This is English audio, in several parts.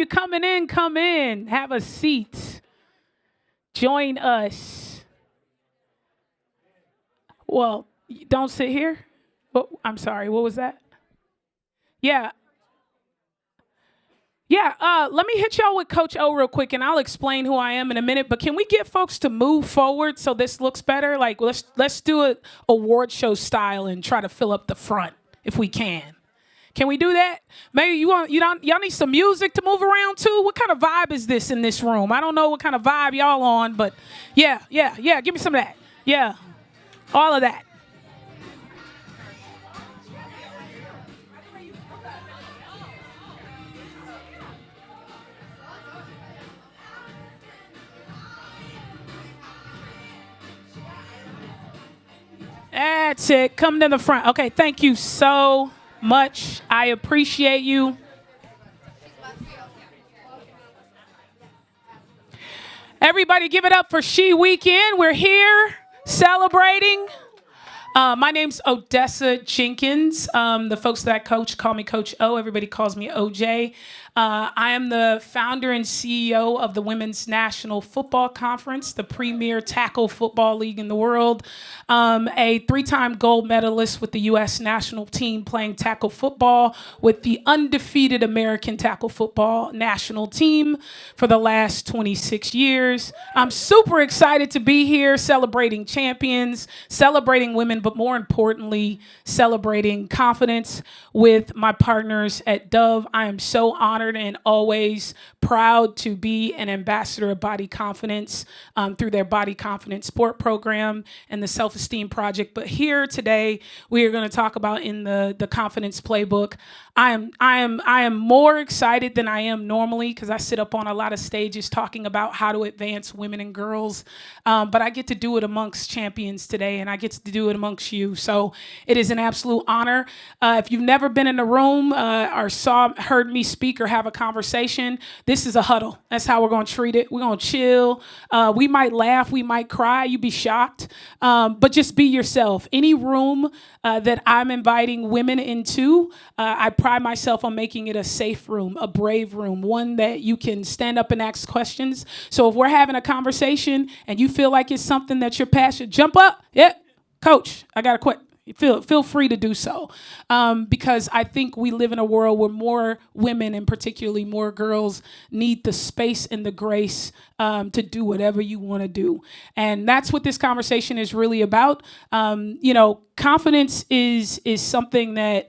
You're coming in, come in. Have a seat. Join us. Well, don't sit here. Well, I'm sorry, what was that? Yeah. Yeah, let me hit y'all with Coach O real quick, and I'll explain who I am in a minute. But can we get folks to move forward so this looks better? Like, let's do it award show style and try to fill up the front if we can. Can we do that? Maybe y'all need some music to move around too. What kind of vibe is this in this room? I don't know what kind of vibe y'all on, but yeah. Give me some of that. Yeah, all of that. That's it. Come to the front. Okay, thank you so much. I appreciate you. Everybody give it up for She Weekend. We're here celebrating. My name's Odessa Jenkins. The folks that I coach call me Coach O. Everybody calls me OJ. I am the founder and CEO of the Women's National Football Conference, the premier tackle football league in the world. A 3-time gold medalist with the U.S. national team playing tackle football with the undefeated American tackle football national team for the last 26 years. I'm super excited to be here celebrating champions, celebrating women, but more importantly, celebrating confidence with my partners at Dove. I am so honored and always proud to be an ambassador of Body Confidence through their Body Confidence Sport Program and the Self-Esteem Project. But here today, we are going to talk about in the Confidence Playbook. I am more excited than I am normally because I sit up on a lot of stages talking about how to advance women and girls. But I get to do it amongst champions today, and I get to do it amongst you. So it is an absolute honor. If you've never been in a room or heard me speak or have a conversation, this is a huddle. That's how we're going to treat it. We're going to chill. We might laugh. We might cry. You'd be shocked. But just be yourself. Any room that I'm inviting women into, I pride myself on making it a safe room, a brave room, one that you can stand up and ask questions. So if we're having a conversation and you feel like it's something that you're passionate, jump up. Yeah, coach, I got to quit. Feel free to do so, because I think we live in a world where more women, and particularly more girls, need the space and the grace to do whatever you want to do. And that's what this conversation is really about. Confidence is something that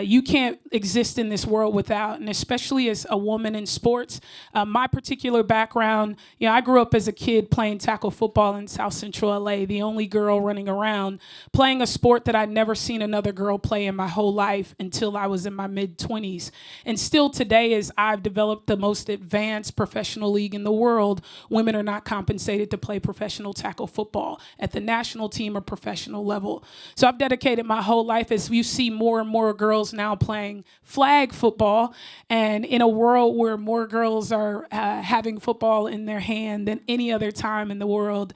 you can't exist in this world without, and especially as a woman in sports. My particular background, I grew up as a kid playing tackle football in South Central LA, the only girl running around, playing a sport that I'd never seen another girl play in my whole life until I was in my mid-20s. And still today, as I've developed the most advanced professional league in the world, women are not compensated to play professional tackle football at the national team or professional level. So I've dedicated my whole life, as you see more and more girls now playing flag football, and in a world where more girls are having football in their hand than any other time in the world,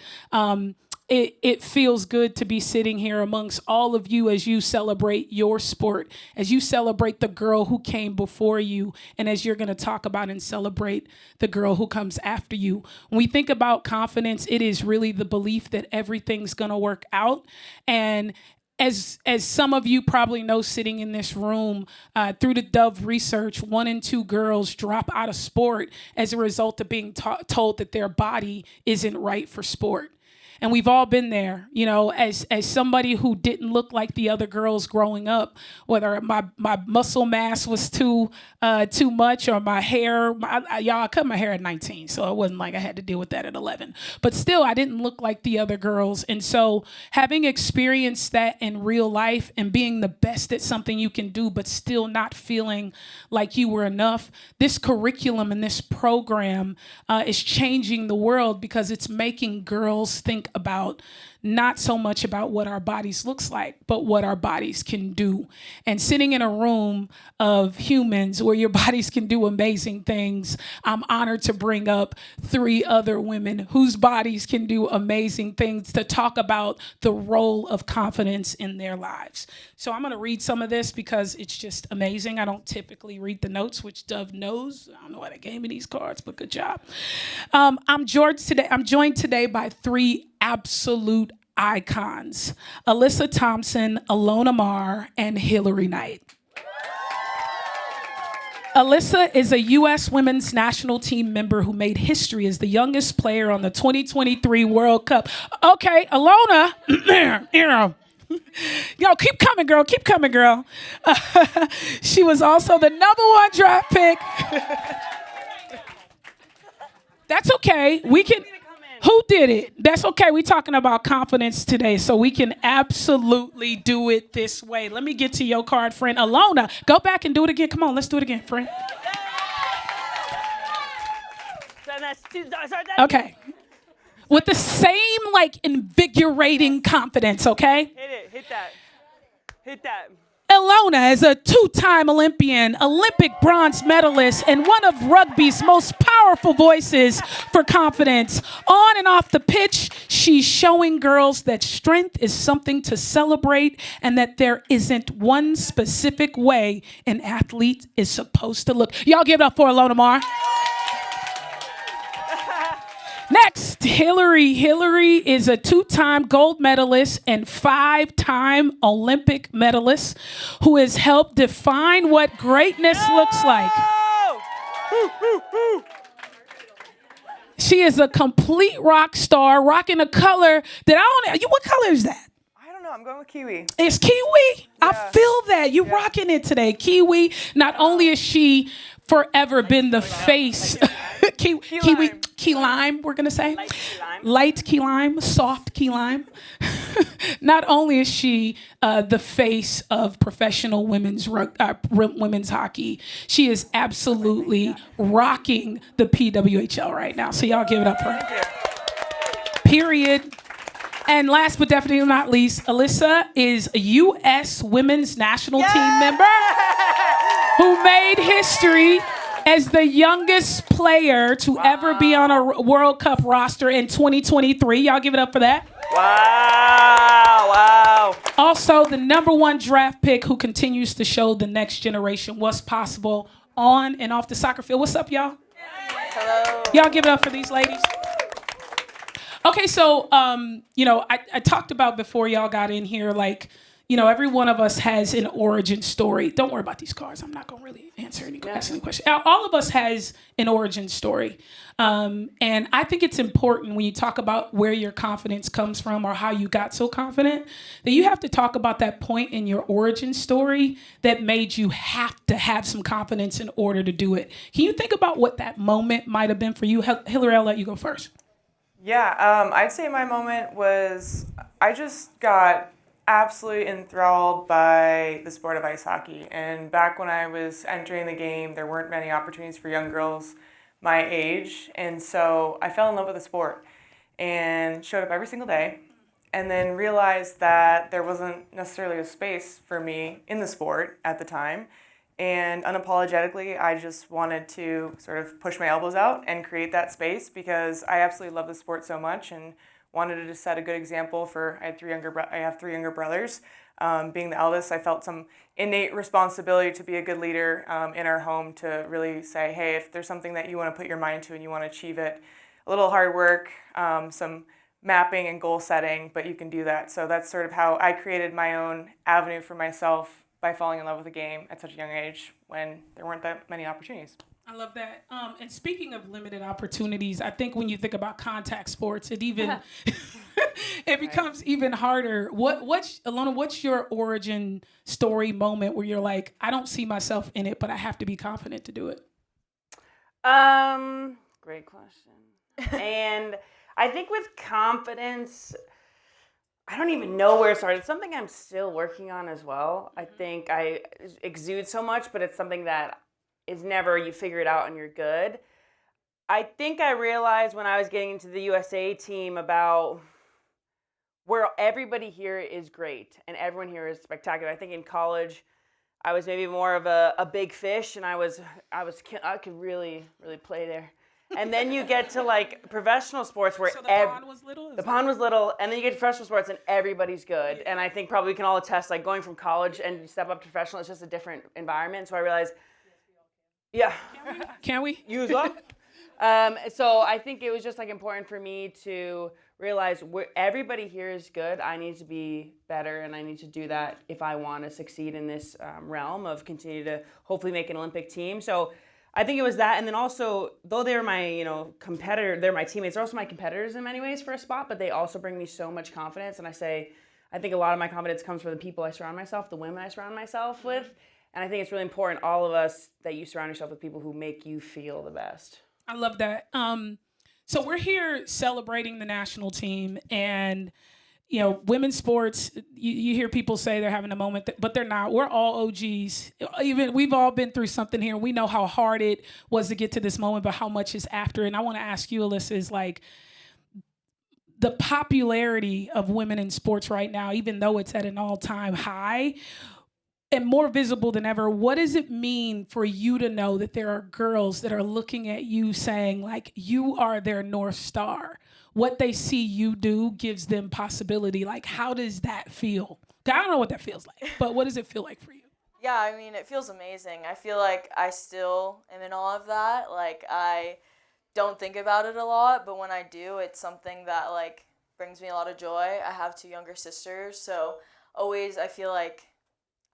it feels good to be sitting here amongst all of you as you celebrate your sport, as you celebrate the girl who came before you, and as you're going to talk about and celebrate the girl who comes after you. When we think about confidence, it is really the belief that everything's going to work out. And as some of you probably know, sitting in this room, through the Dove research, 1 in 2 girls drop out of sport as a result of being told that their body isn't right for sport. And we've all been there, as somebody who didn't look like the other girls growing up, whether my muscle mass was too much, or my hair. I cut my hair at 19, so it wasn't like I had to deal with that at 11. But still, I didn't look like the other girls. And so having experienced that in real life and being the best at something you can do, but still not feeling like you were enough, this curriculum and this program is changing the world because it's making girls think think about not so much about what our bodies looks like, but what our bodies can do. And sitting in a room of humans where your bodies can do amazing things, I'm honored to bring up 3 other women whose bodies can do amazing things to talk about the role of confidence in their lives. So I'm going to read some of this because it's just amazing. I don't typically read the notes, which Dove knows. I don't know why they gave me these cards, but good job. I'm joined today by 3 absolute icons: Alyssa Thompson, Ilona Maher, and Hilary Knight. Alyssa is a U.S. women's national team member who made history as the youngest player on the 2023 World Cup. Okay, Ilona, yo, keep coming, girl. Keep coming, girl. She was also the #1 draft pick. That's okay. We can. Who did it? That's okay. We're talking about confidence today, so we can absolutely do it this way. Let me get to your card, friend. Ilona, go back and do it again. Come on, let's do it again, friend. Okay. With the same, invigorating confidence, okay? Hit that. Ilona is a 2-time Olympian, Olympic bronze medalist, and one of rugby's most powerful voices for confidence. On and off the pitch, she's showing girls that strength is something to celebrate and that there isn't one specific way an athlete is supposed to look. Y'all give it up for Ilona Maher. Next, Hilary. Hilary is a 2-time gold medalist and 5-time Olympic medalist who has helped define what greatness looks like. She is a complete rock star, rocking a color that I don't know. What color is that? I don't know. I'm going with kiwi. It's kiwi? Yeah. I feel that. You're rocking it today. Kiwi. Not only is she forever been the face. Kiwi, key lime, we're going to say. Light key lime, soft key lime. Not only is she the face of professional women's hockey, she is absolutely rocking the PWHL right now. So y'all give it up for her. Period. And last but definitely not least, Alyssa is a U.S. women's national team member who made history as the youngest player to ever be on a World Cup roster in 2023. Y'all give it up for that. Wow. Also, the #1 draft pick who continues to show the next generation what's possible on and off the soccer field. What's up, y'all? Hello. Y'all give it up for these ladies. Okay, so, I talked about before y'all got in here, every one of us has an origin story. Don't worry about these cards. I'm not going to really ask any questions. All of us has an origin story. And I think it's important when you talk about where your confidence comes from or how you got so confident, that you have to talk about that point in your origin story that made you have to have some confidence in order to do it. Can you think about what that moment might have been for you? Hilary, I'll let you go first. Yeah, I'd say my moment was I just got absolutely enthralled by the sport of ice hockey. And back when I was entering the game, there weren't many opportunities for young girls my age. And so I fell in love with the sport and showed up every single day, and then realized that there wasn't necessarily a space for me in the sport at the time. And unapologetically, I just wanted to sort of push my elbows out and create that space because I absolutely love the sport so much and wanted to set a good example for, I have three younger brothers. Being the eldest, I felt some innate responsibility to be a good leader in our home, to really say, hey, if there's something that you want to put your mind to and you want to achieve it, a little hard work, some mapping and goal setting, but you can do that. So that's sort of how I created my own avenue for myself by falling in love with the game at such a young age when there weren't that many opportunities. I love that. And speaking of limited opportunities, I think when you think about contact sports, it even it becomes even harder. Ilona, what's your origin story moment where you're like, I don't see myself in it, but I have to be confident to do it? Great question. And I think with confidence, I don't even know where it started. It's something I'm still working on as well. I think I exude so much, but it's something that is never you figure it out and you're good. I think I realized when I was getting into the USA team about where everybody here is great and everyone here is spectacular. I think in college, I was maybe more of a big fish, and I could really play there. And then you get to like professional sports where So the pond was little? the pond was little, and then you get to professional sports and everybody's good. And I think probably we can all attest, like going from college and you step up to professional, it's just a different environment. So I realized, yeah. Can we? Use up. So I think it was just like important for me to realize everybody here is good. I need to be better, and I need to do that if I want to succeed in this realm of continue to hopefully make an Olympic team. So I think it was that, and then also, though they're my competitor, they're my teammates. They're also my competitors in many ways for a spot, but they also bring me so much confidence. And I think a lot of my confidence comes from the people I surround myself, the women I surround myself with, and I think it's really important, all of us, that you surround yourself with people who make you feel the best. I love that. So we're here celebrating the national team, and women's sports. You hear people say they're having a moment, but they're not. We're all OGs. Even we've all been through something here. We know how hard it was to get to this moment, but how much is after. And I want to ask you, Alyssa, is like the popularity of women in sports right now, even though it's at an all-time high and more visible than ever, what does it mean for you to know that there are girls that are looking at you saying, like, you are their North Star? What they see you do gives them possibility. Like, how does that feel? I don't know what that feels like, but what does it feel like for you? Yeah, I mean, it feels amazing. I feel like I still am in awe of that. Like, I don't think about it a lot, but when I do, it's something that, like, brings me a lot of joy. I have 2 younger sisters, so always I feel like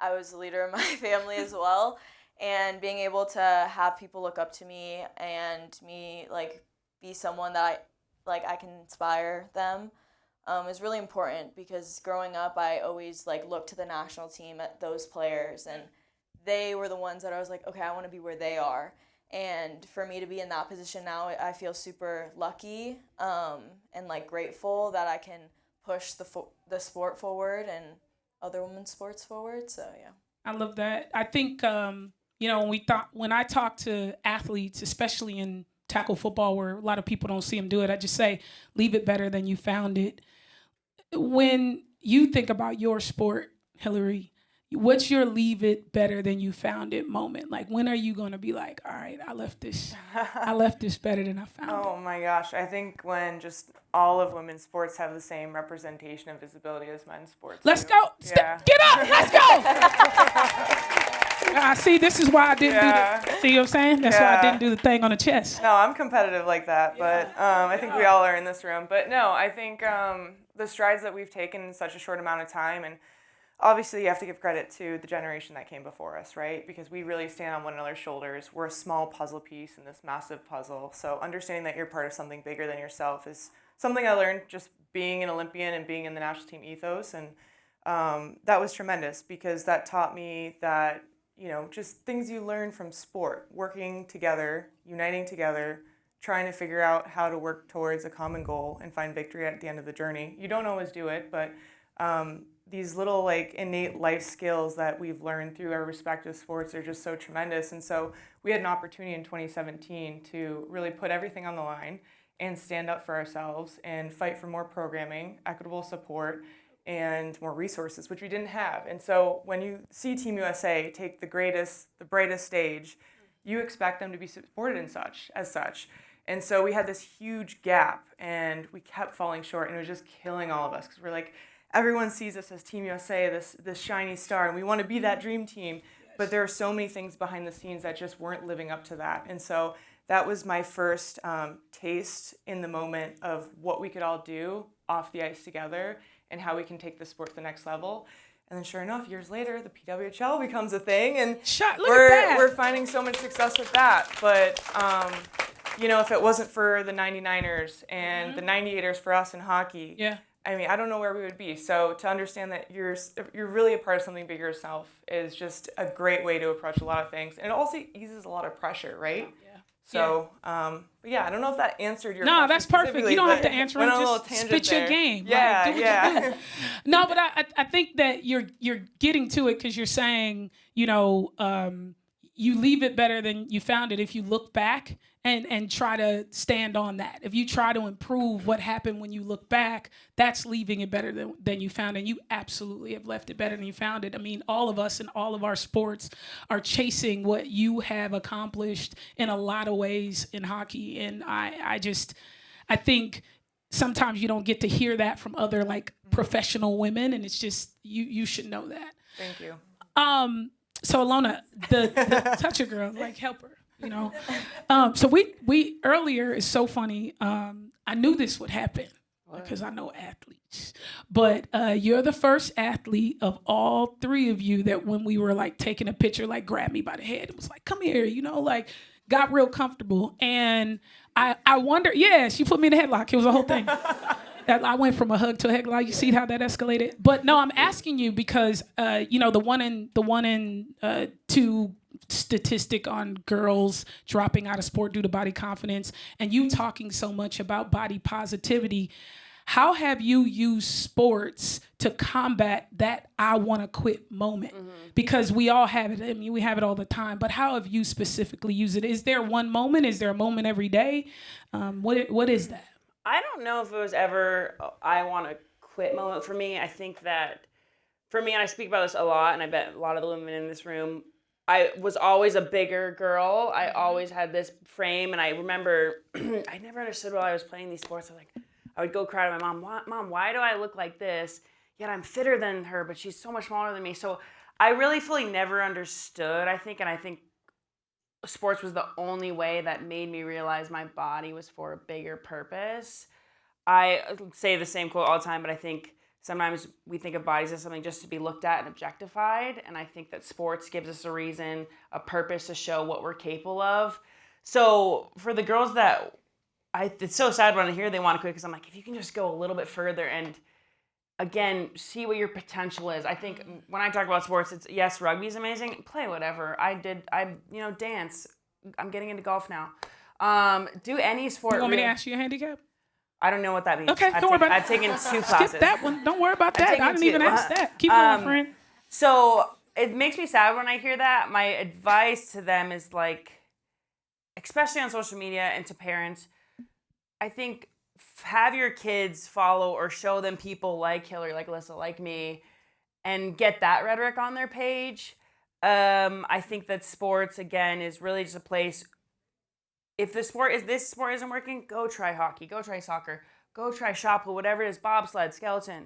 I was the leader of my family as well, and being able to have people look up to me and me, like, be someone that I can inspire them is really important, because growing up I always like looked to the national team at those players, and they were the ones that I was like, okay, I want to be where they are. And for me to be in that position now, I feel super lucky and like grateful that I can push the sport forward and other women's sports forward. So yeah, I love that. I think when I talk to athletes, especially in tackle football, where a lot of people don't see them do it, I just say, leave it better than you found it. When you think about your sport, Hilary, what's your leave it better than you found it moment? Like, when are you going to be like, all right, I left this better than I found it? Oh my gosh, I think when just all of women's sports have the same representation and visibility as men's sports. Let's do. go. Yeah. Get up. Let's go. See, this is why I didn't do the, see what I'm saying? That's why I didn't do the thing on the chest. No, I'm competitive like that, but I think we all are in this room. But no, I think the strides that we've taken in such a short amount of time, and obviously you have to give credit to the generation that came before us, right? Because we really stand on one another's shoulders. We're a small puzzle piece in this massive puzzle. So understanding that you're part of something bigger than yourself is something I learned just being an Olympian and being in the national team ethos. And that was tremendous, because that taught me that, just things you learn from sport, working together, uniting together, trying to figure out how to work towards a common goal and find victory at the end of the journey. You don't always do it, but these little like innate life skills that we've learned through our respective sports are just so tremendous. And so we had an opportunity in 2017 to really put everything on the line and stand up for ourselves and fight for more programming, equitable support, and more resources, which we didn't have. And so when you see Team USA take the brightest stage, you expect them to be supported as such. And so we had this huge gap, and we kept falling short, and it was just killing all of us, because we're like, everyone sees us as Team USA, this shiny star, and we want to be that dream team. But there are so many things behind the scenes that just weren't living up to that. And so that was my first taste in the moment of what we could all do off the ice together and how we can take the sport to the next level. And then sure enough, years later, the PWHL becomes a thing, and we're finding so much success with that. But if it wasn't for the 99ers and the 98ers for us in hockey, I mean, I don't know where we would be. So to understand that you're really a part of something bigger yourself is just a great way to approach a lot of things. And it also eases a lot of pressure, right? Yeah. So, but I don't know if that answered your question. No, that's perfect. You don't have to answer it. Just spit your game. Yeah, like, yeah. No, but I think that you're getting to it, because you're saying, you leave it better than you found it if you look back and try to stand on that. If you try to improve what happened when you look back, that's leaving it better than you found it. And you absolutely have left it better than you found it. I mean, all of us in all of our sports are chasing what you have accomplished in a lot of ways in hockey. And I think sometimes you don't get to hear that from other like professional women, and it's just you should know that. Thank you. So Ilona, the touch a girl, like help her, you know. So we earlier is so funny. I knew this would happen because I know athletes, but you're the first athlete of all three of you that when we were like taking a picture, like grabbed me by the head. It was like, come here, you know, like got real comfortable. And I wonder, yeah, she put me in a headlock. It was a whole thing. I went from a hug to a headlock. You see how that escalated? But no, I'm asking you because you know the one in two statistic on girls dropping out of sport due to body confidence, and you talking so much about body positivity. How have you used sports to combat that I want to quit moment? Because we all have it. I mean, we have it all the time. But how have you specifically used it? Is there one moment? Is there a moment every day? What is that? I don't know if it was ever I want to quit moment for me. I think that for me, and I speak about this a lot, and I bet a lot of the women in this room, I was always a bigger girl. I always had this frame, and I remember I never understood why I was playing these sports. I would go cry to my mom, Mom, why do I look like this? Yet I'm fitter than her, but she's so much smaller than me. So I really fully never understood, I think, and I think sports was the only way that made me realize my body was for a bigger purpose. I say the same quote all the time, but I think sometimes we think of bodies as something just to be looked at and objectified, and I think that sports gives us a reason, a purpose to show what we're capable of. So for the girls that it's so sad when I hear they want to quit, because I'm like, if you can just go a little bit further and again, see what your potential is. I think when I talk about sports, it's yes, rugby's amazing. Play whatever. I dance. I'm getting into golf now. Do any sport. You want me to ask you your handicap? I don't know what that means. Okay, don't worry about it. I've taken 2 classes. Skip that one. Don't worry about that. I didn't even ask that. Keep going, friend. So it makes me sad when I hear that. My advice to them is like, especially on social media and to parents, I think have your kids follow or show them people like Hilary, like Alyssa, like me, and get that rhetoric on their page. I think that sports, again, is really just a place. If this sport isn't working, go try hockey, go try soccer, go try shot put, whatever it is, bobsled, skeleton.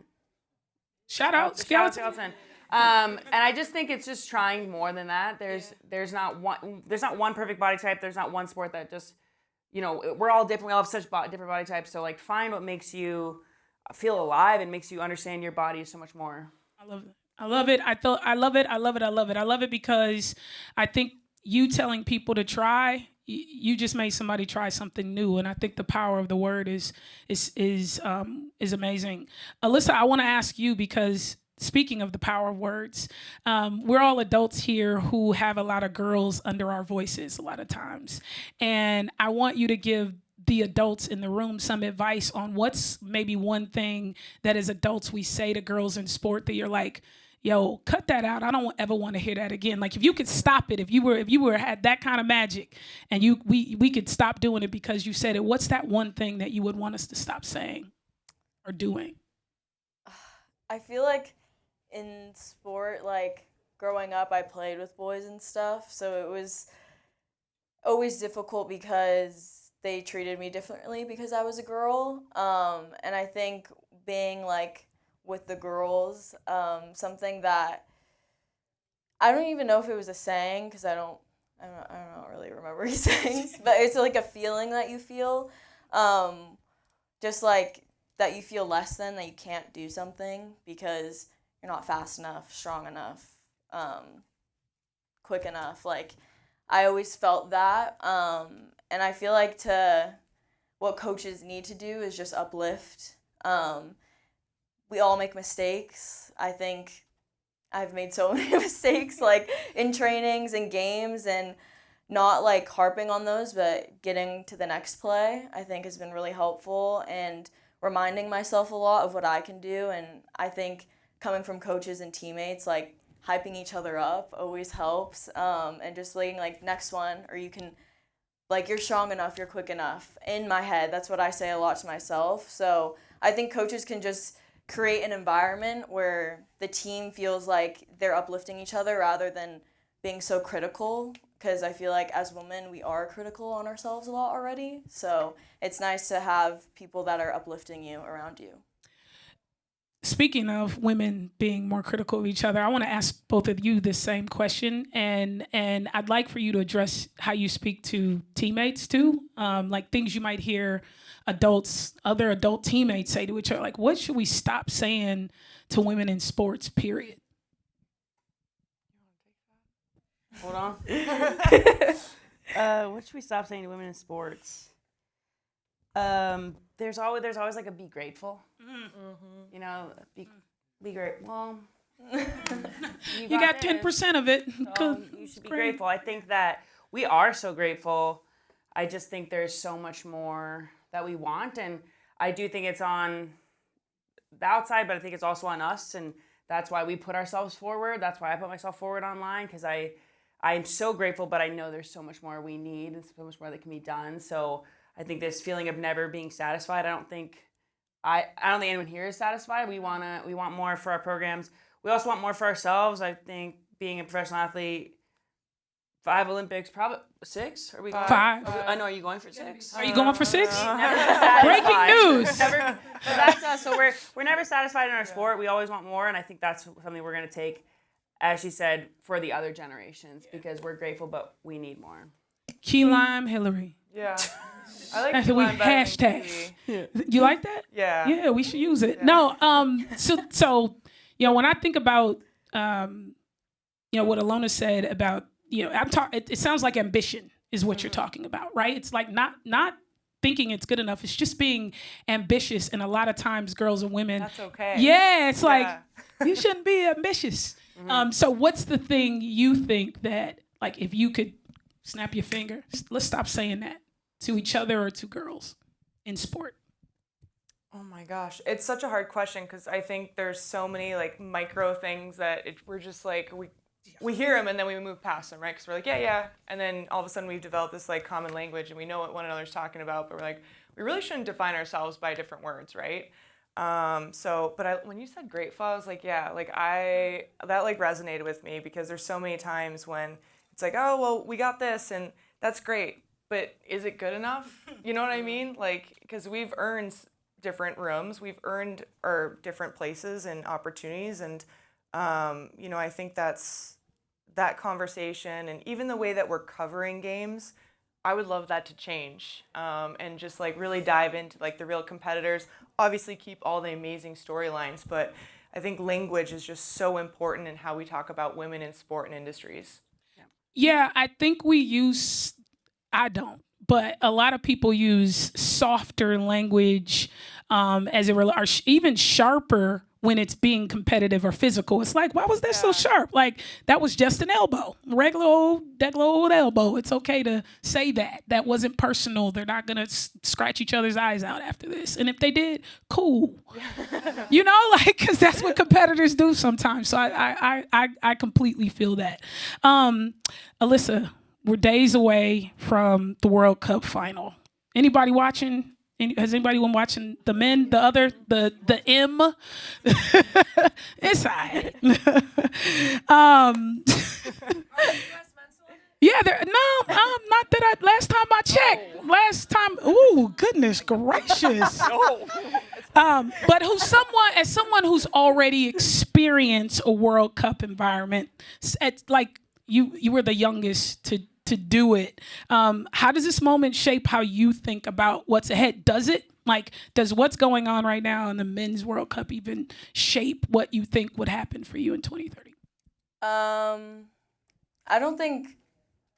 Shout out skeleton. And I just think it's just trying more than that. There's not one perfect body type. There's not one sport that just, you know, we're all different. We all have such different body types. So like, find what makes you feel alive and makes you understand your body so much more. I love it. I love it. I love it. I love it. I love it. I love it because I think you telling people to try, you just made somebody try something new, and I think the power of the word is amazing. Alyssa, I want to ask you because speaking of the power of words, we're all adults here who have a lot of girls under our voices a lot of times, and I want you to give the adults in the room some advice on what's maybe one thing that as adults we say to girls in sport that you're like, yo, cut that out. I don't ever want to hear that again. Like if you could stop it, if you were had that kind of magic and we could stop doing it because you said it, what's that one thing that you would want us to stop saying or doing? I feel like in sport, like growing up, I played with boys and stuff. So it was always difficult because they treated me differently because I was a girl. And I think being like with the girls, something that I don't even know if it was a saying because I don't really remember these sayings, but it's like a feeling that you feel, just like that you feel less than, that you can't do something because you're not fast enough, strong enough, quick enough. Like I always felt that, and I feel like what coaches need to do is just uplift. We all make mistakes. I think I've made so many mistakes, like in trainings and games, and not like harping on those, but getting to the next play, I think has been really helpful, and reminding myself a lot of what I can do. And I think coming from coaches and teammates, like hyping each other up always helps, and just laying like next one, or you can, like, you're strong enough, you're quick enough. In my head, that's what I say a lot to myself. So I think coaches can just create an environment where the team feels like they're uplifting each other rather than being so critical, because I feel like as women we are critical on ourselves a lot already. So it's nice to have people that are uplifting you around you. Speaking of women being more critical of each other, I want to ask both of you the same question, and I'd like for you to address how you speak to teammates too, like things you might hear other adult teammates say to each other, like, what should we stop saying to women in sports, period? Hold on. What should we stop saying to women in sports? There's always like a be grateful. Mm-hmm. You know, be great. Well, you got 10% of it. So you should be grateful. I think that we are so grateful. I just think there's so much more that we want, and I do think it's on the outside, but I think it's also on us, and that's why we put ourselves forward. That's why I put myself forward online, because I'm so grateful, but I know there's so much more we need and so much more that can be done. So I think this feeling of never being satisfied, I don't think anyone here is satisfied. We want more for our programs. We also want more for ourselves. I think being a professional athlete, 5 Olympics, probably 6? Are we going? 5. I know. Are you going for 6? Are you going for 6? Breaking news. Never, so that's us. So we're never satisfied in our sport. We always want more, and I think that's something we're going to take, as she said, for the other generations, because we're grateful, but we need more. Key lime Hilary. Yeah. I like That's key we lime better than hashtag. kiwi. You like that? Yeah. Yeah, we should use it. No, so when I think about what Ilona said about, it sounds like ambition is what you're talking about, right? It's like not thinking it's good enough. It's just being ambitious, and a lot of times girls and women. That's okay. Yeah, it's like you shouldn't be ambitious. So what's the thing you think that, like, if you could snap your finger, let's stop saying that to each other or to girls in sport? Oh my gosh, it's such a hard question, because I think there's so many like micro things that we're just like we hear them and then we move past them, right? Because we're like yeah, and then all of a sudden we've developed this like common language and we know what one another's talking about, but we're like, we really shouldn't define ourselves by different words, right? When you said grateful, I was like, yeah, like that like resonated with me, because there's so many times when it's like, oh well, we got this and that's great, but is it good enough? You know what I mean? Like, because we've earned different rooms, we've earned our different places and opportunities, and I think that conversation, and even the way that we're covering games, I would love that to change, and just like really dive into like the real competitors. Obviously keep all the amazing storylines, but I think language is just so important in how we talk about women in sport and industries. Yeah, I think I don't, but a lot of people use softer language as it relates, even sharper when it's being competitive or physical. It's like, why was that so sharp? Like, that was just an elbow, regular old elbow. It's okay to say that. That wasn't personal. They're not going to scratch each other's eyes out after this. And if they did, cool. Because that's what competitors do sometimes. So I completely feel that. Alyssa, we're days away from the World Cup final. Anybody watching? Has anybody been watching the men, the M? It's all right. Yeah, not that last time I checked. Ooh, goodness gracious. But as someone who's already experienced a World Cup environment, like you were the youngest to do it. How does this moment shape how you think about what's ahead? Does what's going on right now in the Men's World Cup even shape what you think would happen for you in 2030? I don't think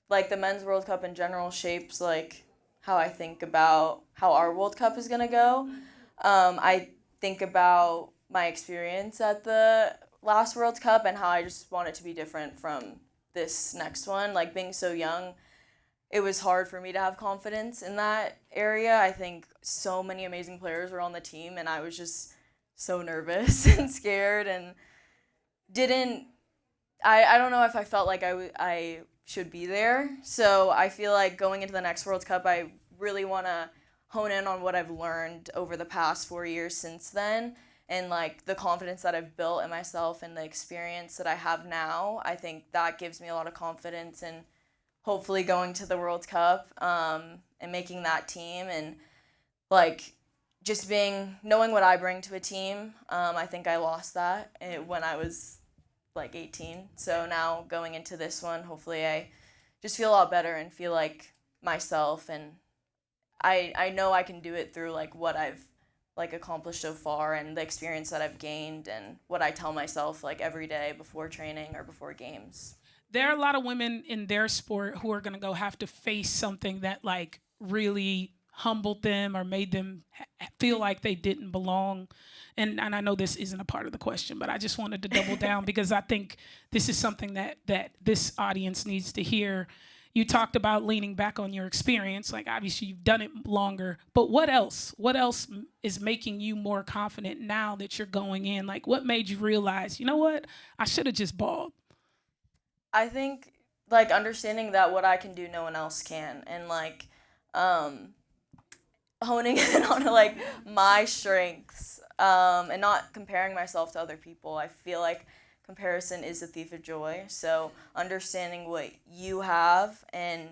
like the Men's World Cup in general shapes like how I think about how our World Cup is gonna go. I think about my experience at the last World Cup and how I just want it to be different from this next one. Like, being so young, it was hard for me to have confidence in that area. I think so many amazing players were on the team and I was just so nervous and scared and didn't I don't know if I felt like I should be there. So I feel like going into the next World Cup, I really want to hone in on what I've learned over the past 4 years since then, and like the confidence that I've built in myself and the experience that I have now. I think that gives me a lot of confidence in hopefully going to the World Cup and making that team, and like just knowing what I bring to a team. I think I lost that when I was like 18. So now going into this one, hopefully I just feel a lot better and feel like myself, and I know I can do it through like what I've like accomplished so far and the experience that I've gained and what I tell myself like every day before training or before games. There are a lot of women in their sport who are going to go have to face something that like really humbled them or made them feel like they didn't belong. And I know this isn't a part of the question, but I just wanted to double down because I think this is something that this audience needs to hear. You talked about leaning back on your experience. Like, obviously, you've done it longer. But what else? What else is making you more confident now that you're going in? Like, what made you realize, you know what? I should have just balled. I think, like, understanding that what I can do, no one else can. And, like, honing in on, like, my strengths and not comparing myself to other people. I feel like comparison is the thief of joy. So understanding what you have and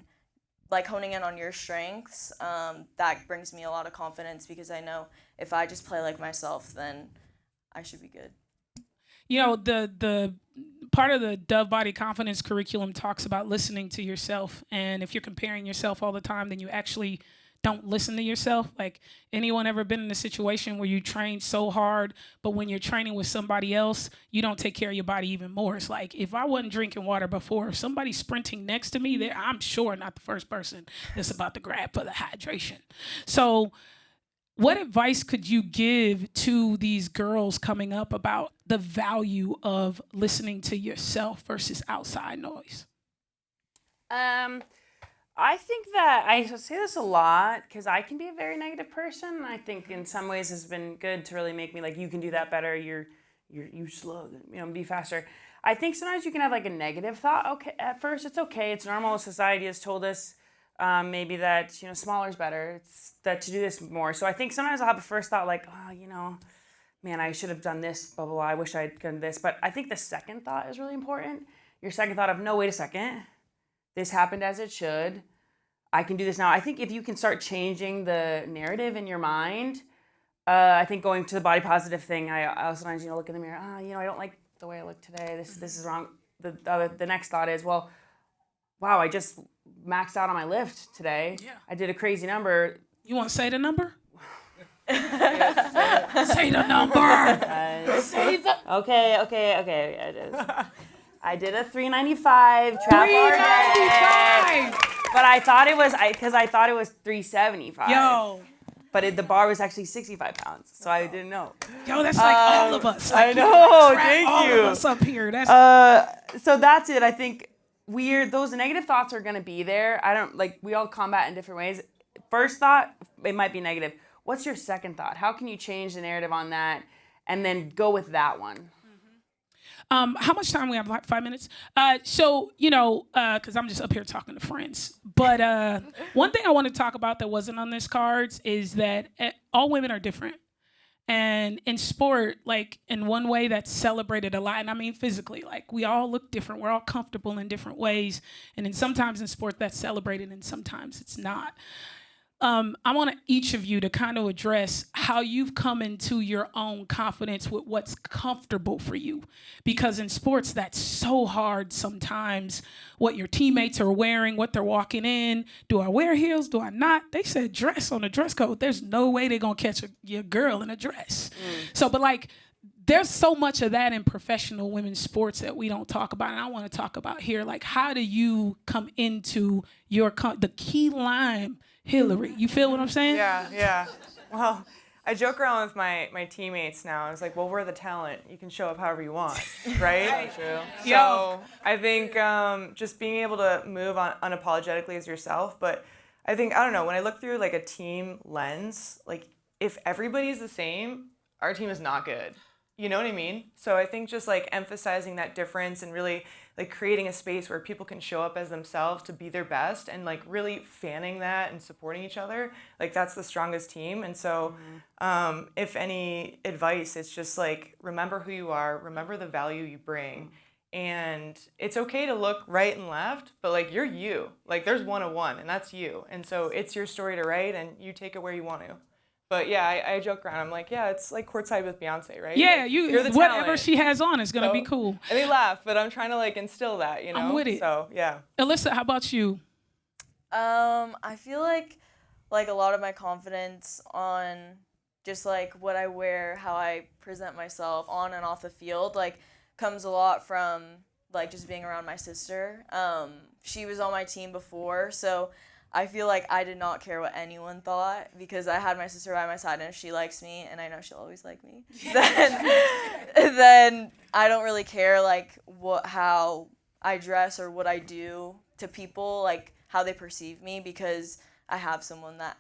like honing in on your strengths, that brings me a lot of confidence because I know if I just play like myself, then I should be good. You know, the part of the Dove Body Confidence curriculum talks about listening to yourself. And if you're comparing yourself all the time, then you actually don't listen to yourself. Like, anyone ever been in a situation where you train so hard, but when you're training with somebody else, you don't take care of your body even more? It's like, if I wasn't drinking water before, if somebody's sprinting next to me, I'm sure not the first person that's about to grab for the hydration. So what advice could you give to these girls coming up about the value of listening to yourself versus outside noise? I think that I say this a lot because I can be a very negative person. I think in some ways it's been good to really make me like, you can do that better. You're slow. Be faster. I think sometimes you can have like a negative thought. Okay, at first it's okay. It's normal. Society has told us maybe that smaller is better. It's that to do this more. So I think sometimes I'll have a first thought like, oh, man, I should have done this. Blah blah blah. I wish I'd done this. But I think the second thought is really important. Your second thought of, no, wait a second. This happened as it should. I can do this now. I think if you can start changing the narrative in your mind, I think going to the body positive thing, I sometimes look in the mirror. I don't like the way I look today. This is wrong. The next thought is, well, wow, I just maxed out on my lift today. Yeah. I did a crazy number. You want to say the number? Say the number. Say the. Okay. I did a 395 trap bar day. But I thought it was I thought it was 375. Yo. But the bar was actually 65 pounds, so I didn't know. Yo, that's like all of us. Like, I know. Thank you. All of us up here. So that's it. I think those negative thoughts are gonna be there. We all combat in different ways. First thought, it might be negative. What's your second thought? How can you change the narrative on that, and then go with that one? How much time we have? Like 5 minutes. Because I'm just up here talking to friends. But one thing I want to talk about that wasn't on this cards is that all women are different. And in sport, like in one way that's celebrated a lot, and I mean physically, like we all look different. We're all comfortable in different ways. And then sometimes in sport that's celebrated and sometimes it's not. I want each of you to kind of address how you've come into your own confidence with what's comfortable for you. Because in sports, that's so hard sometimes, what your teammates are wearing, what they're walking in. Do I wear heels? Do I not? They said dress on the dress code. There's no way they're going to catch your girl in a dress. So, but like, there's so much of that in professional women's sports that we don't talk about. And I want to talk about here, like, how do you come into the key line, Hilary? You feel what I'm saying? Yeah. Well, I joke around with my teammates now. I was like, well, we're the talent. You can show up however you want, right? True. So I think just being able to move on unapologetically as yourself. But I think, I don't know, when I look through like a team lens, like if everybody's the same, our team is not good. You know what I mean? So I think just like emphasizing that difference and really like creating a space where people can show up as themselves to be their best and like really fanning that and supporting each other, like that's the strongest team. And so if any advice, it's just like remember who you are, remember the value you bring. And it's okay to look right and left, but like you're you. Like there's one of one and that's you. And so it's your story to write and you take it where you want to. But yeah, I joke around. I'm like, yeah, it's like courtside with Beyonce, right? Yeah, like, you're the whatever talent. She has on is gonna be cool. And they laugh, but I'm trying to like instill that, you know. I'm with it. So yeah. Alyssa, how about you? I feel like a lot of my confidence on just like what I wear, how I present myself on and off the field, like comes a lot from like just being around my sister. She was on my team before, so I feel like I did not care what anyone thought because I had my sister by my side, and if she likes me, and I know she'll always like me, then I don't really care like how I dress or what I do to people, like how they perceive me, because I have someone that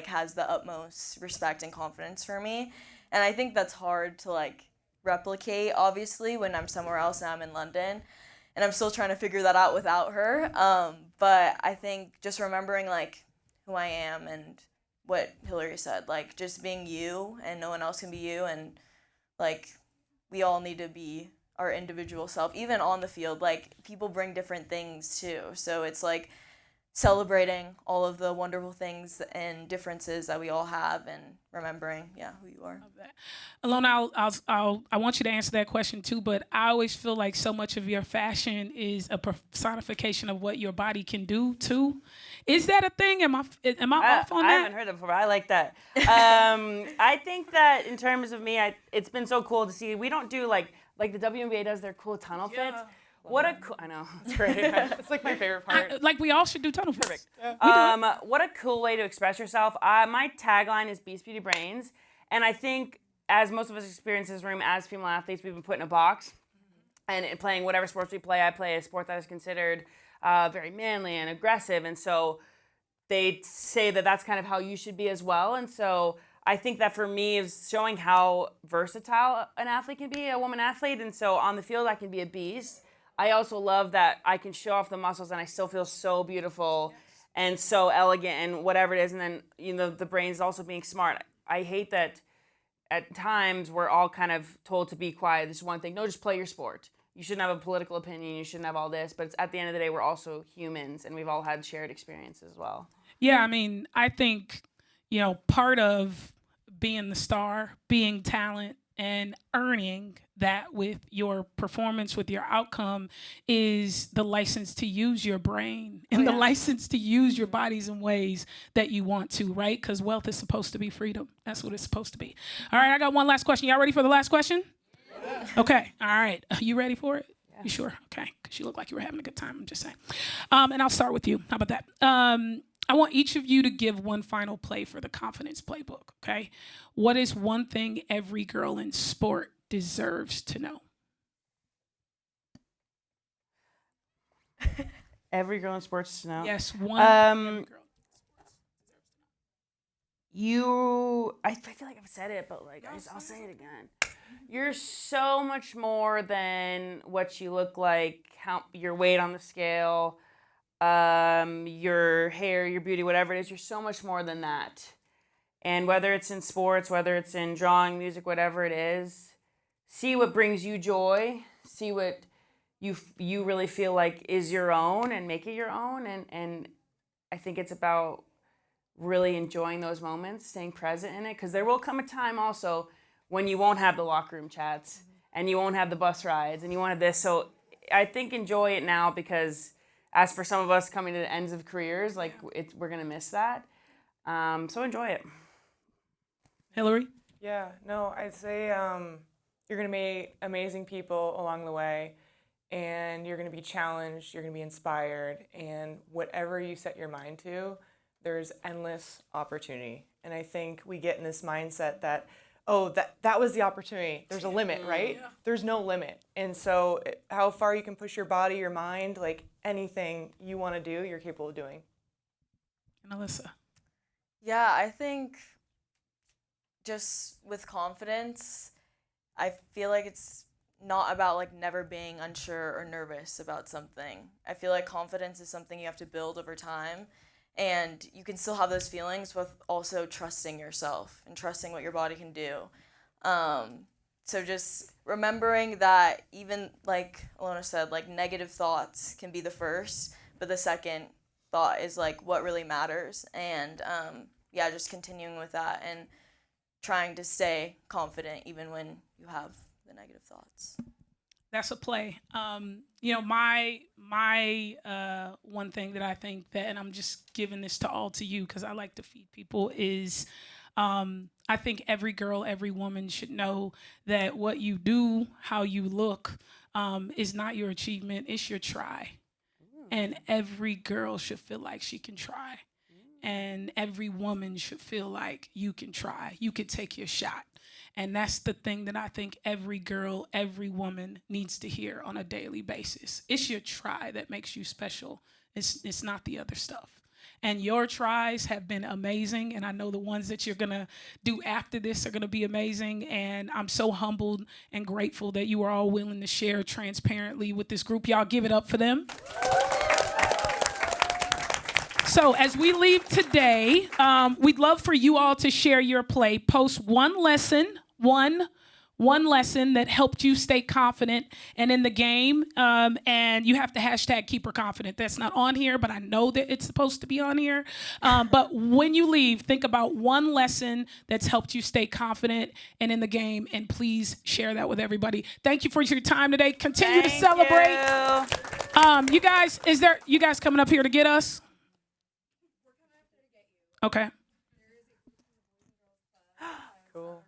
has the utmost respect and confidence for me, and I think that's hard to like replicate obviously when I'm somewhere else and I'm in London. And I'm still trying to figure that out without her. But I think just remembering like who I am and what Hilary said, like just being you and no one else can be you. And like we all need to be our individual self, even on the field. Like people bring different things too. So it's like celebrating all of the wonderful things and differences that we all have and remembering, who you are. Ilona, I want you to answer that question too, but I always feel like so much of your fashion is a personification of what your body can do too. Is that a thing? Am I off on that? I haven't heard that before, but I like that. I think that in terms of me, it's been so cool to see. We don't do like the WNBA does their cool tunnel fits. What a cool, I know, it's great. It's like my favorite part. Like we all should do tunnel fits. Perfect. What a cool way to express yourself. My tagline is Beast Beauty Brains. And I think as most of us experience this room as female athletes, we've been put in a box. And playing whatever sports we play, I play a sport that is considered very manly and aggressive. And so they say that that's kind of how you should be as well. And so I think that for me is showing how versatile an athlete can be, a woman athlete. And so on the field, I can be a beast. I also love that I can show off the muscles and I still feel so beautiful and so elegant and whatever it is. And then, the brains also being smart. I hate that at times we're all kind of told to be quiet. This is one thing. No, just play your sport. You shouldn't have a political opinion. You shouldn't have all this. But at the end of the day, we're also humans and we've all had shared experiences as well. Yeah, I mean, I think, part of being the star, being talent, and earning that with your performance, with your outcome, is the license to use your brain and the license to use your bodies in ways that you want to, right? Because wealth is supposed to be freedom. That's what it's supposed to be. All right, I got one last question. Y'all ready for the last question? Yeah. Okay, all right. You ready for it? Yeah. You sure? Okay, because you look like you were having a good time, I'm just saying. And I'll start with you. How about that? I want each of you to give one final play for the Confidence Playbook, okay? What is one thing every girl in sport deserves to know? Every girl in sports to know? Yes, one every girl. I feel like I've said it, but I'll say it again. You're so much more than what you look like, your weight on the scale, your hair, your beauty, whatever it is, you're so much more than that. And whether it's in sports, whether it's in drawing, music, whatever it is, see what brings you joy, see what you really feel like is your own and make it your own. And I think it's about really enjoying those moments, staying present in it, because there will come a time also when you won't have the locker room chats and you won't have the bus rides and you won't have this. So I think enjoy it now, because as for some of us coming to the ends of careers, we're going to miss that. So enjoy it. Hilary? Yeah, no, I'd say you're going to meet amazing people along the way, and you're going to be challenged, you're going to be inspired, and whatever you set your mind to, there's endless opportunity. And I think we get in this mindset that, that was the opportunity. There's a limit, right? Yeah. There's no limit. And so how far you can push your body, your mind, like anything you want to do, you're capable of doing. And Alyssa? Yeah, I think just with confidence, I feel like it's not about like never being unsure or nervous about something. I feel like confidence is something you have to build over time, and you can still have those feelings with also trusting yourself and trusting what your body can do. So just remembering that even like Ilona said, like negative thoughts can be the first, but the second thought is like what really matters. And yeah, just continuing with that and trying to stay confident even when you have the negative thoughts. That's a play. You know, my one thing that I think that, and I'm just giving this to you because I like to feed people, is I think every girl, every woman should know that what you do, how you look, is not your achievement, it's your try. And every girl should feel like she can try. And every woman should feel like you can try. You can take your shot. And that's the thing that I think every girl, every woman needs to hear on a daily basis. It's your try that makes you special. It's not the other stuff. And your tries have been amazing, and I know the ones that you're going to do after this are going to be amazing, and I'm so humbled and grateful that you are all willing to share transparently with this group. Y'all give it up for them. So as we leave today, we'd love for you all to share your play. Post one lesson that helped you stay confident and in the game. And you have to hashtag keep her confident. That's not on here, but I know that it's supposed to be on here. But when you leave, think about one lesson that's helped you stay confident and in the game. And please share that with everybody. Thank you for your time today. Continue to celebrate. You guys, you guys coming up here to get us? Okay. Cool.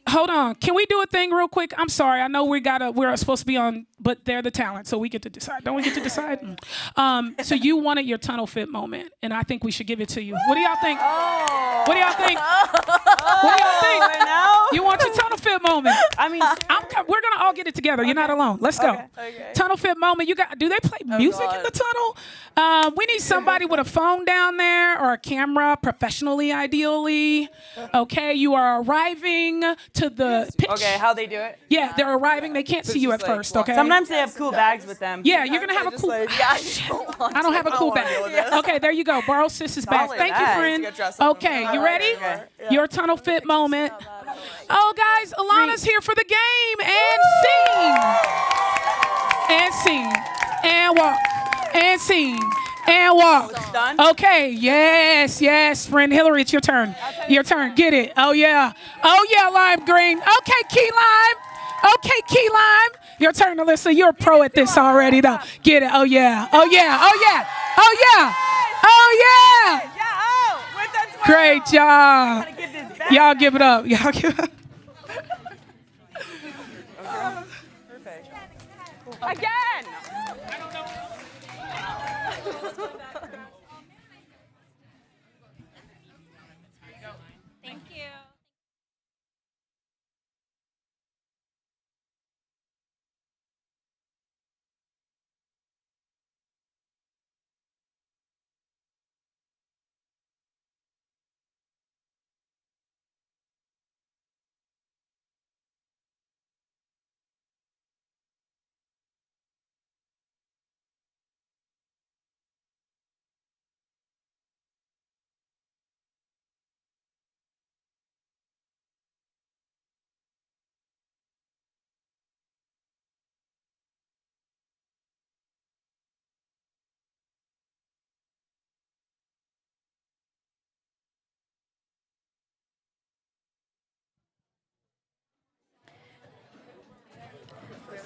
Hold on. Can we do a thing real quick? I'm sorry. I know we're supposed to be on, but they're the talent, so we get to decide. Don't we get to decide? So you wanted your tunnel fit moment, and I think we should give it to you. What do y'all think? What do y'all think? What do y'all think? You want your tunnel fit moment? I mean, we're gonna all get it together. You're not alone. Let's go. Okay. Tunnel fit moment. Do they play music in the tunnel? We need somebody with a phone down there or a camera, professionally, ideally. Okay, you are arriving to the pitch. Okay, how they do it? Yeah, they're arriving. They can't see you at first. Okay. Sometimes they have cool bags with them. Yeah, you're gonna have a cool. I don't have a cool bag. Okay, there you go. Borrow sis's bag. Thank you, friend. Okay, you ready? Your tunnel fit moment. Oh, guys, Ilana's here for the game. And scene. And walk. And scene. And walk. Done? Okay, yes, friend Hilary, it's your turn. Your turn. Get it. Oh, yeah, lime green. Okay, key lime. Your turn, Alyssa. You're a pro at this already, though. Get it. Oh, yeah. Great job. Y'all give it up. Perfect. Again. Thank you.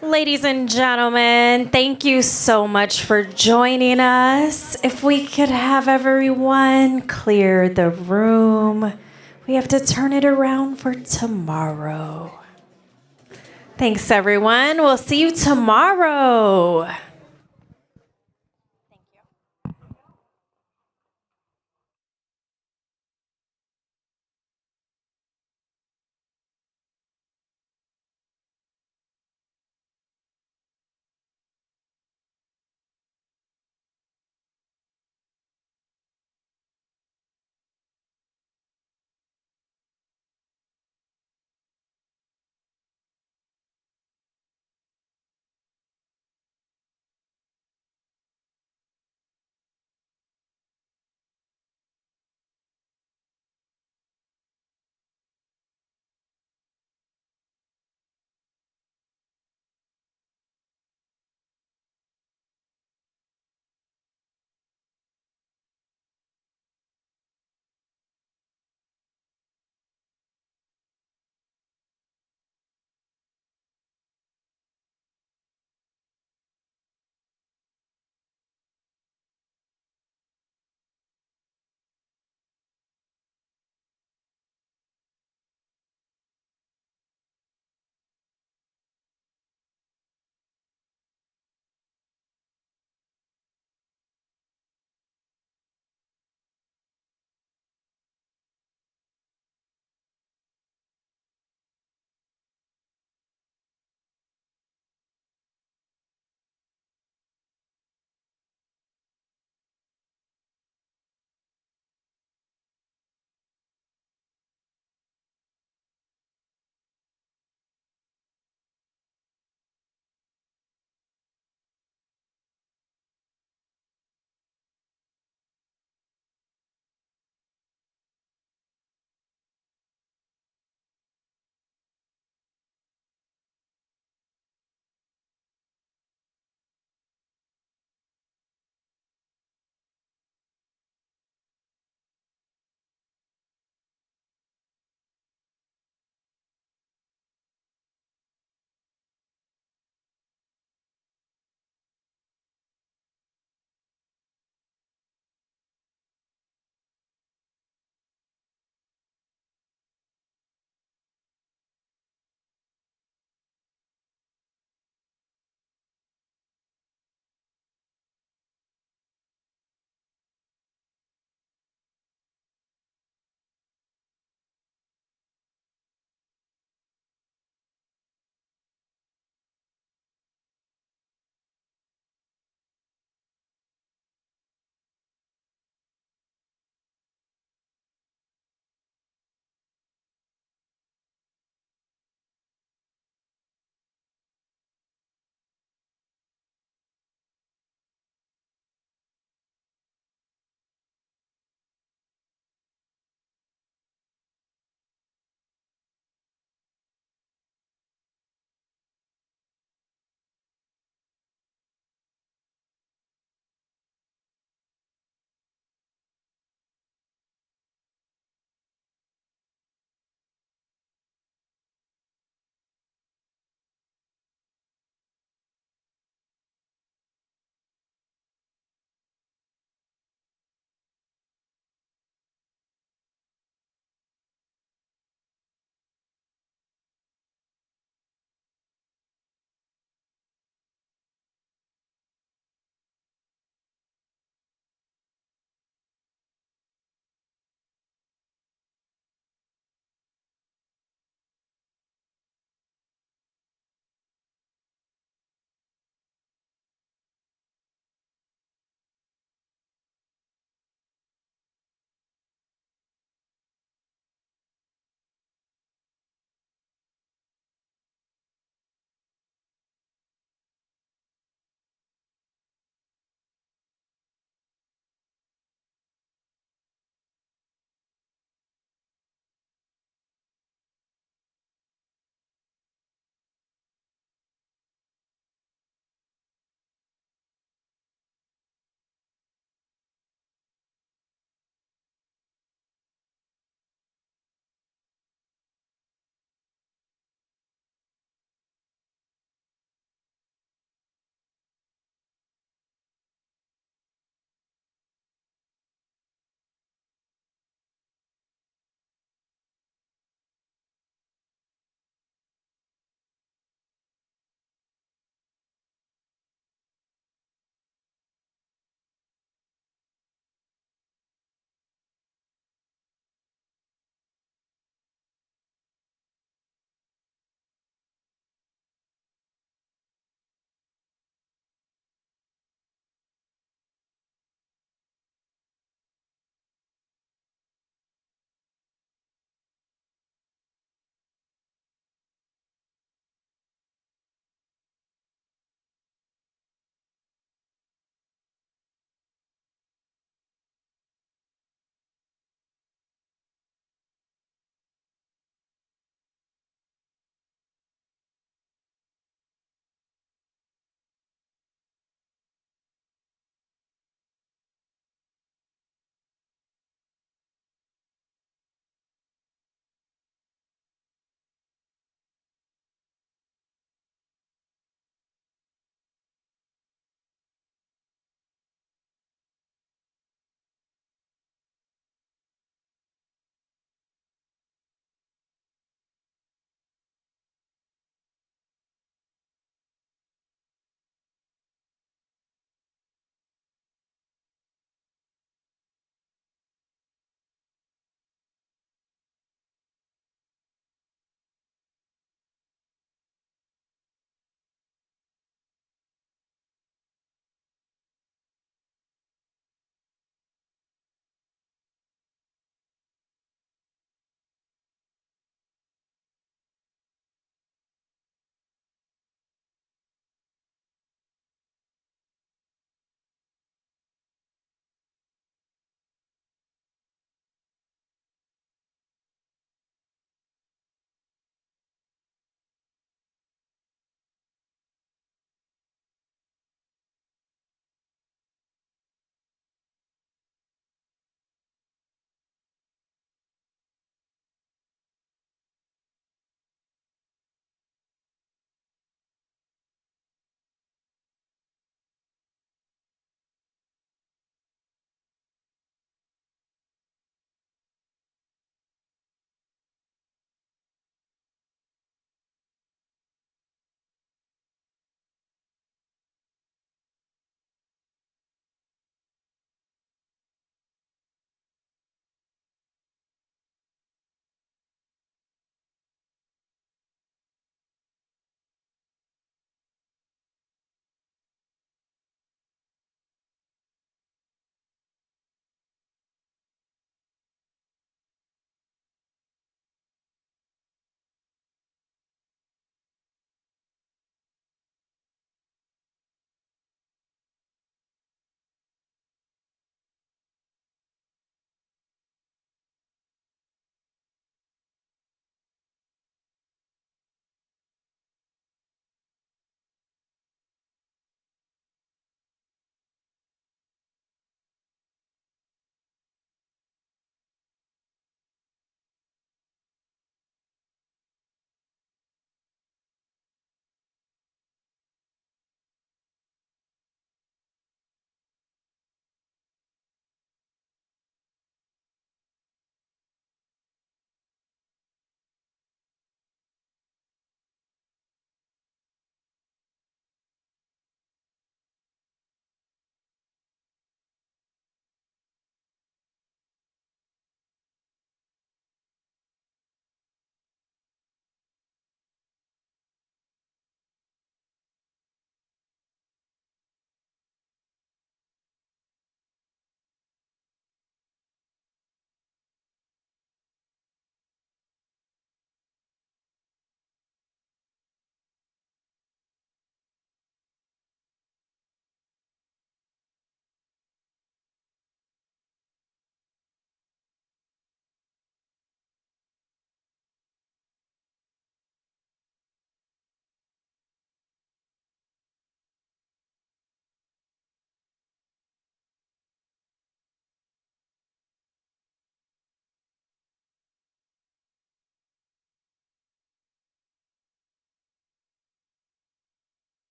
Ladies and gentlemen, thank you so much for joining us. If we could have everyone clear the room, we have to turn it around for tomorrow. Thanks, everyone. We'll see you tomorrow.